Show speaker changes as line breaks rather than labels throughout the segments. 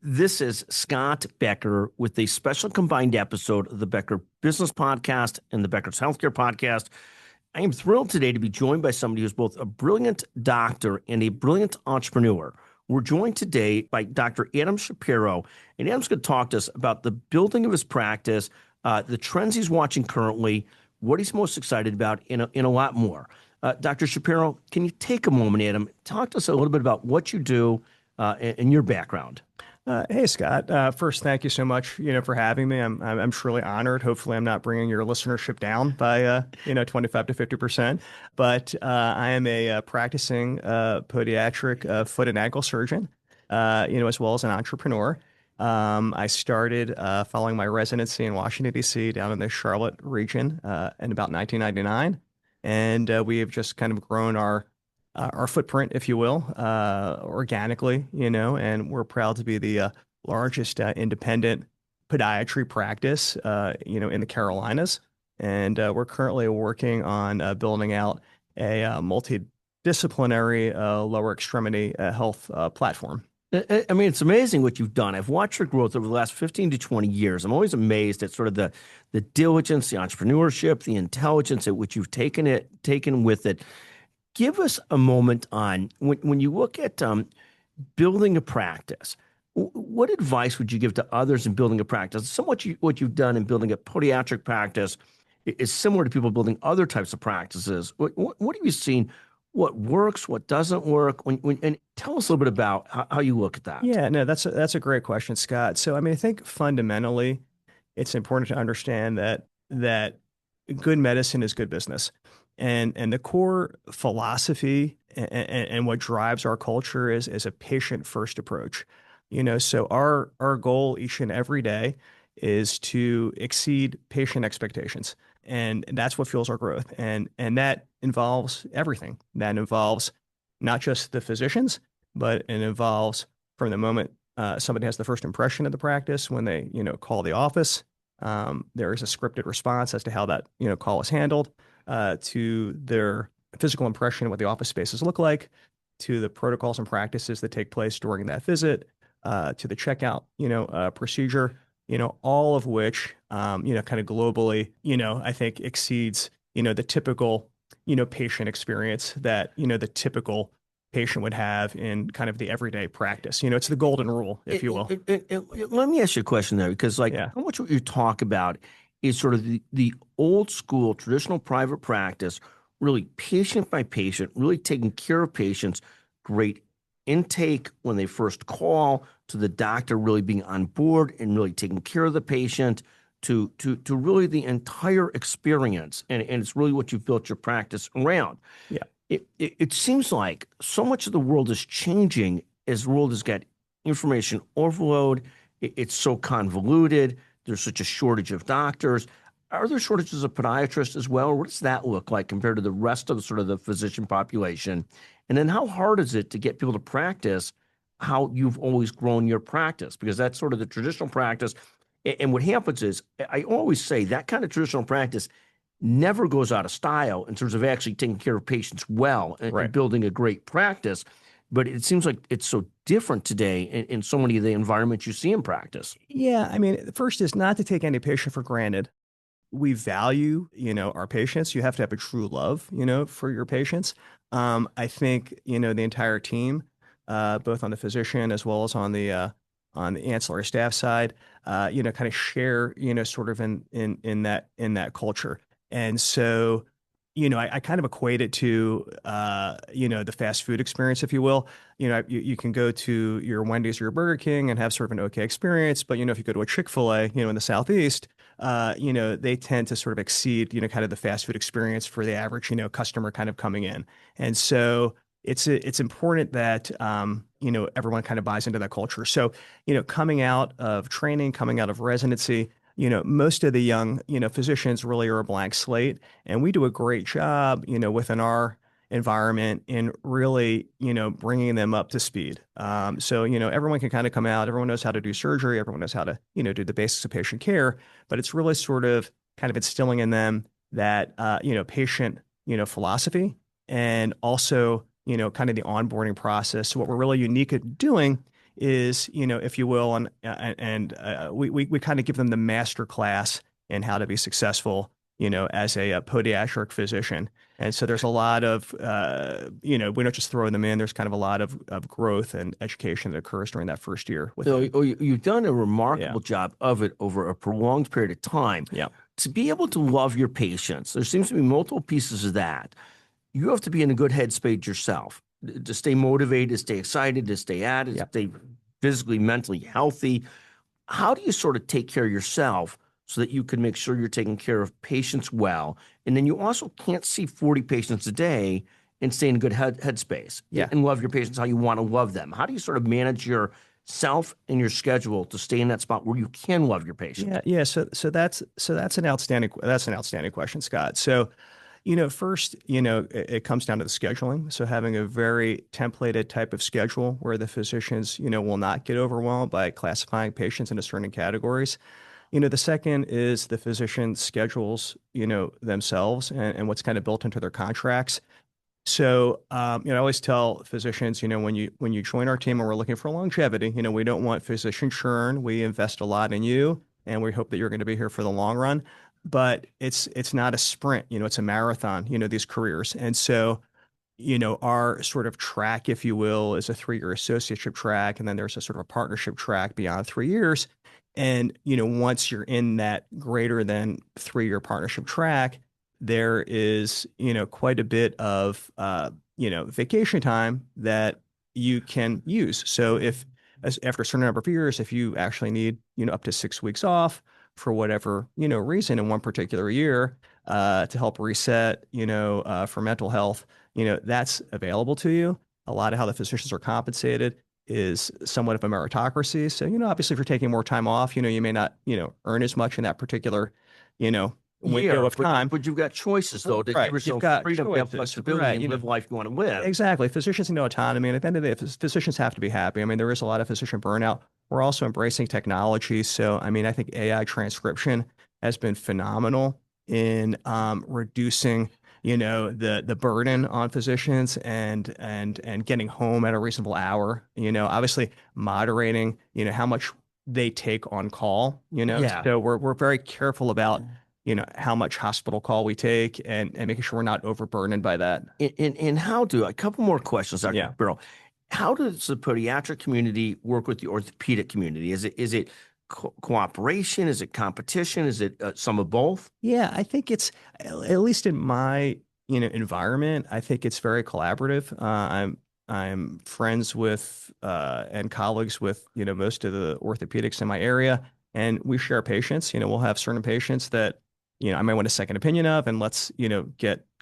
This is Scott Becker with a special combined episode of the Becker Business Podcast and the Becker's Healthcare Podcast. I am thrilled today to be joined by somebody who's both a brilliant doctor and a brilliant entrepreneur. We're joined today by Dr. Adam Shapiro, and Adam's going to talk to us about the building of his practice, the trends he's watching currently, what he's most excited about, and a lot more. Dr. Shapiro, can you take a moment, Adam, talk to us a little bit about what you do and your background?
Hey, Scott. First, thank you so much, for having me. I'm truly honored. Hopefully, I'm not bringing your listenership down by, 25 to 50%. But I am a practicing podiatric foot and ankle surgeon, as well as an entrepreneur. I started following my residency in Washington, D.C., down in the Charlotte region in about 1999. And we have just kind of grown our footprint, if you will, organically, and we're proud to be the largest independent podiatry practice, in the Carolinas. And we're currently working on building out a multidisciplinary lower extremity health platform.
I mean, it's amazing what you've done. I've watched your growth over the last 15 to 20 years. I'm always amazed at sort of the diligence, the entrepreneurship, the intelligence at which you've taken with it. Give us a moment on when you look at building a practice, what advice would you give to others in building a practice? So much what you've done in building a podiatric practice is similar to people building other types of practices. What have you seen? What works? What doesn't work? And tell us a little bit about how you look at that.
Yeah, no, that's a great question, Scott. So, I mean, I think fundamentally, it's important to understand that good medicine is good business. And the core philosophy and what drives our culture is a patient-first approach. So our goal each and every day is to exceed patient expectations. And that's what fuels our growth. And that involves everything. That involves not just the physicians, but it involves from the moment somebody has the first impression of the practice, when they, call the office, there is a scripted response as to how that, call is handled. To their physical impression of what the office spaces look like, to the protocols and practices that take place during that visit, to the checkout, procedure, all of which, kind of globally, I think exceeds, the typical, patient experience that, the typical patient would have in kind of the everyday practice. It's the golden rule, if you will.
Let me ask you a question there, because how much what you talk about is sort of the old school traditional private practice, really patient by patient, really taking care of patients, great intake when they first call, to the doctor really being on board and really taking care of the patient, to really the entire experience. And it's really what you've built your practice around.
Yeah.
It seems like so much of the world is changing as the world has got information overload. It's so convoluted. There's such a shortage of doctors. Are there shortages of podiatrists as well? Or what does that look like compared to the rest of the physician population? And then how hard is it to get people to practice how you've always grown your practice? Because that's sort of the traditional practice. And what happens is, I always say that kind of traditional practice never goes out of style in terms of actually taking care of patients well and building a great practice. But it seems like it's so different today in so many of the environments you see in practice.
Yeah, I mean, first is not to take any patient for granted. We value, our patients. You have to have a true love, for your patients. I think, the entire team, both on the physician as well as on the ancillary staff side, kind of share, sort of in that culture. And so, I kind of equate it to, the fast food experience, if you will. You can go to your Wendy's or your Burger King and have sort of an okay experience. But, if you go to a Chick-fil-A, in the Southeast, they tend to sort of exceed, kind of the fast food experience for the average, customer kind of coming in. And so it's important that, everyone kind of buys into that culture. So, coming out of training, coming out of residency, most of the young, physicians really are a blank slate, and we do a great job, within our environment in really, bringing them up to speed. So, everyone can kind of come out, everyone knows how to do surgery, everyone knows how to, do the basics of patient care, but it's really sort of kind of instilling in them that, patient, philosophy, and also, kind of the onboarding process. So what we're really unique at doing is, if you will, we kind of give them the master class in how to be successful, as a podiatric physician. And so there's a lot of, we don't just throw them in. There's kind of a lot of growth and education that occurs during that first year with
So
them.
you've done a
Yeah.
remarkable job of it over a prolonged period of time.
Yeah.
To be able to love your patients, there seems to be multiple pieces of that. You have to be in a good headspace yourself to stay motivated, to stay excited, to stay at it, to
Yeah.
stay physically, mentally healthy. How do you sort of take care of yourself so that you can make sure you're taking care of patients well? And then you also can't see 40 patients a day and stay in a good headspace
Yeah.
and love your patients how you want to love them. How do you sort of manage yourself and your schedule to stay in that spot where you can love your patients?
Yeah. So that's an outstanding question, Scott. So, first, it comes down to the scheduling. So having a very templated type of schedule where the physicians, will not get overwhelmed by classifying patients into certain categories. The second is the physician schedules, themselves and what's kind of built into their contracts. So, I always tell physicians, when you join our team and we're looking for longevity, we don't want physician churn. We invest a lot in you, and we hope that you're going to be here for the long run. But it's not a sprint, it's a marathon, these careers. And so, our sort of track, if you will, is a 3-year associateship track, and then there's a sort of a partnership track beyond 3 years. And, once you're in that greater than 3-year partnership track, there is, quite a bit of, vacation time that you can use. So after a certain number of years, if you actually need, up to 6 weeks off for whatever, reason in one particular year, to help reset, for mental health, that's available to you. A lot of how the physicians are compensated is somewhat of a meritocracy. So, obviously if you're taking more time off, you may not, earn as much in that particular, window
Yeah,
of time.
but you've got choices though to give
Right. You've
yourself
got
freedom, to have
choices,
flexibility,
right?
and live life you want to live.
Exactly. Physicians need autonomy. And at the end of the day, physicians have to be happy. I mean, there is a lot of physician burnout. We're also embracing technology. So, I mean, I think AI transcription has been phenomenal in reducing, the burden on physicians and getting home at a reasonable hour. Obviously moderating, how much they take on call.
Yeah.
So we're very careful about how much hospital call we take and making sure we're not overburdened by that.
And how do a couple more questions, Dr.
Yeah.
Shapiro. How does the pediatric community work with the orthopedic community? Is it cooperation? Is it competition? Is it some of both?
Yeah, I think it's at least in my, environment, I think it's very collaborative. I'm friends with and colleagues with, most of the orthopedics in my area, and we share patients. We'll have certain patients that, I might want a second opinion of, and let's,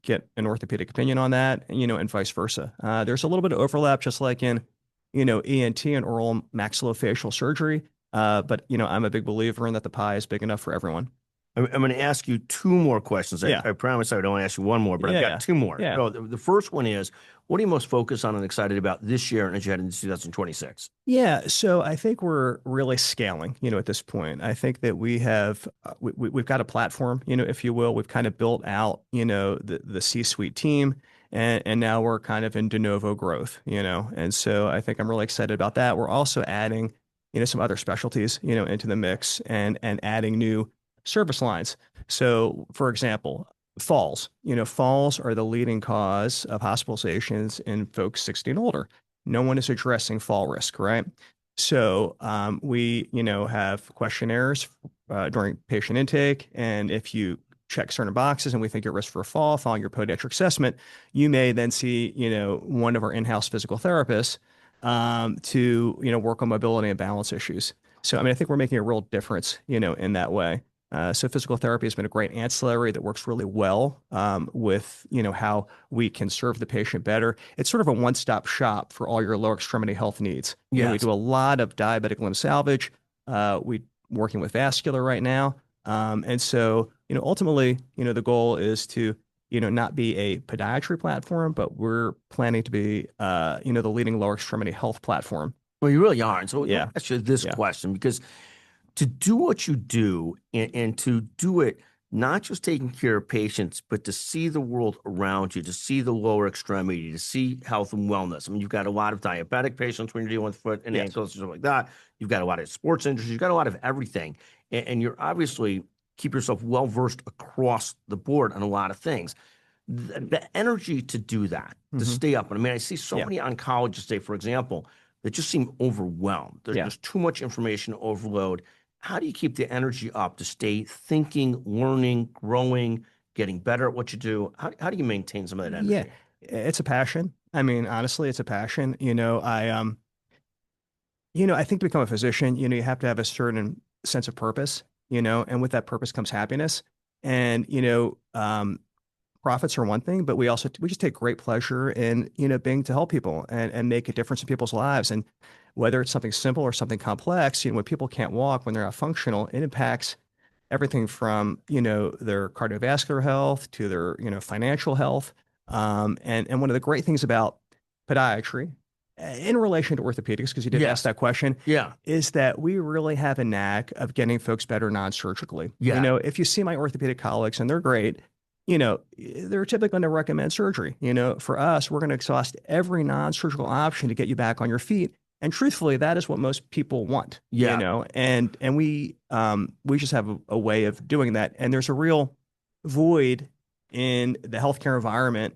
get an orthopedic opinion on that, and vice versa. There's a little bit of overlap, just like in, ENT and oral maxillofacial surgery. But I'm a big believer in that the pie is big enough for everyone.
I'm going to ask you two more questions.
Yeah.
I promise I would only ask you one more, but I've
Yeah,
got two more.
yeah.
So the first one is, what are you most focused on and excited about this year and as you head into 2026?
Yeah, so I think we're really scaling, at this point. I think that we have we've got a platform, if you will. We've kind of built out, the C-suite team, and now we're kind of in de novo growth, And so I think I'm really excited about that. We're also adding, some other specialties, into the mix and adding new service lines. So, for example, falls. Falls are the leading cause of hospitalizations in folks 60 and older. No one is addressing fall risk, right? So we, have questionnaires during patient intake, and if you check certain boxes and we think you're at risk for a fall following your podiatric assessment, you may then see, one of our in-house physical therapists to, work on mobility and balance issues. So, I mean, I think we're making a real difference, in that way. So physical therapy has been a great ancillary that works really well with, how we can serve the patient better. It's sort of a one-stop shop for all your lower extremity health needs. We
Yes.
do a lot of diabetic limb salvage. We working with vascular right now. And so, ultimately, the goal is to, not be a podiatry platform, but we're planning to be, the leading lower extremity health platform.
Well, you really are. And so let me
Yeah.
ask you this
Yeah.
question, because to do what you do and to do it not just taking care of patients, but to see the world around you, to see the lower extremity, to see health and wellness. I mean, you've got a lot of diabetic patients when you're dealing with foot and
Yes.
ankles and stuff like that. You've got a lot of sports injuries. You've got a lot of everything. And you're obviously keep yourself well versed across the board on a lot of things. The energy to do that, to
Hmm.
stay up. And I mean, I see so
Yeah.
many oncologists, say, for example, that just seem overwhelmed. There's
Yeah.
just too much information overload. How do you keep the energy up to stay thinking, learning, growing, getting better at what you do? How do you maintain some of that
Yeah.
energy?
It's a passion. I mean, honestly, it's a passion. I think to become a physician, you have to have a certain sense of purpose, and with that purpose comes happiness. And, profits are one thing, but we just take great pleasure in, being to help people and make a difference in people's lives. And whether it's something simple or something complex, when people can't walk, when they're not functional, it impacts everything from, their cardiovascular health to their, financial health. And one of the great things about podiatry in relation to orthopedics, because you did ask
Yes.
that question,
Yeah.
is that we really have a knack of getting folks better non-surgically.
Yeah.
If you see my orthopedic colleagues and they're great, they're typically going to recommend surgery. For us, we're going to exhaust every non-surgical option to get you back on your feet. And truthfully, that is what most people want,
Yeah.
and we just have a way of doing that. And there's a real void in the healthcare environment,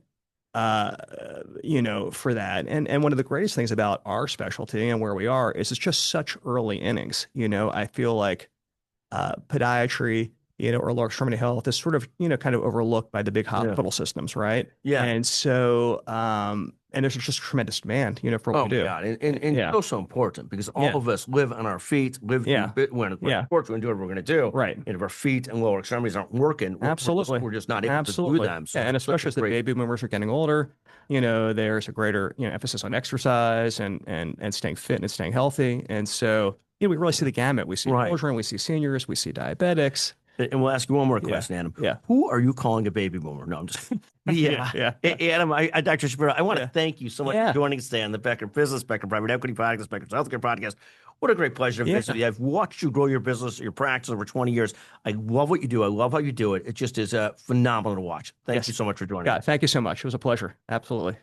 for that. And one of the greatest things about our specialty and where we are is it's just such early innings. I feel like podiatry, or lower extremity health is sort of, kind of overlooked by the big
Yeah.
hospital systems, right?
Yeah.
And so, and there's just tremendous demand, for what
Oh
we
my
do.
God. And
Yeah,
so important because all
yeah,
of us live on our feet, live in
yeah,
bit when we're
yeah,
sports, we're gonna do what we're gonna do.
right.
And if our feet and lower extremities aren't working,
Absolutely.
we're just not able to do
Absolutely.
them. So
Yeah, and
it's such
especially
a
as the
great
baby boomers are getting older, there's a greater, emphasis on exercise and staying fit and staying healthy. And so, we really see the gamut. We see
right.
children, we see seniors, we see diabetics.
And we'll ask you one more
Yeah.
question, Adam.
Yeah.
Who are you calling a baby boomer? No, I'm just
Yeah.
yeah.
Yeah.
Adam, Dr. Shapiro, I want to
Yeah.
thank you so much for
Yeah.
joining us today on the Becker Business, Becker Private Equity Podcast, Becker Healthcare Podcast. What a great pleasure to visit
Yeah.
with you. I've watched you grow your business, your practice over 20 years. I love what you do. I love how you do it. It just is phenomenal to watch. Thank you
Yes.
so much for joining
God,
us.
thank you so much. It was a pleasure. Absolutely.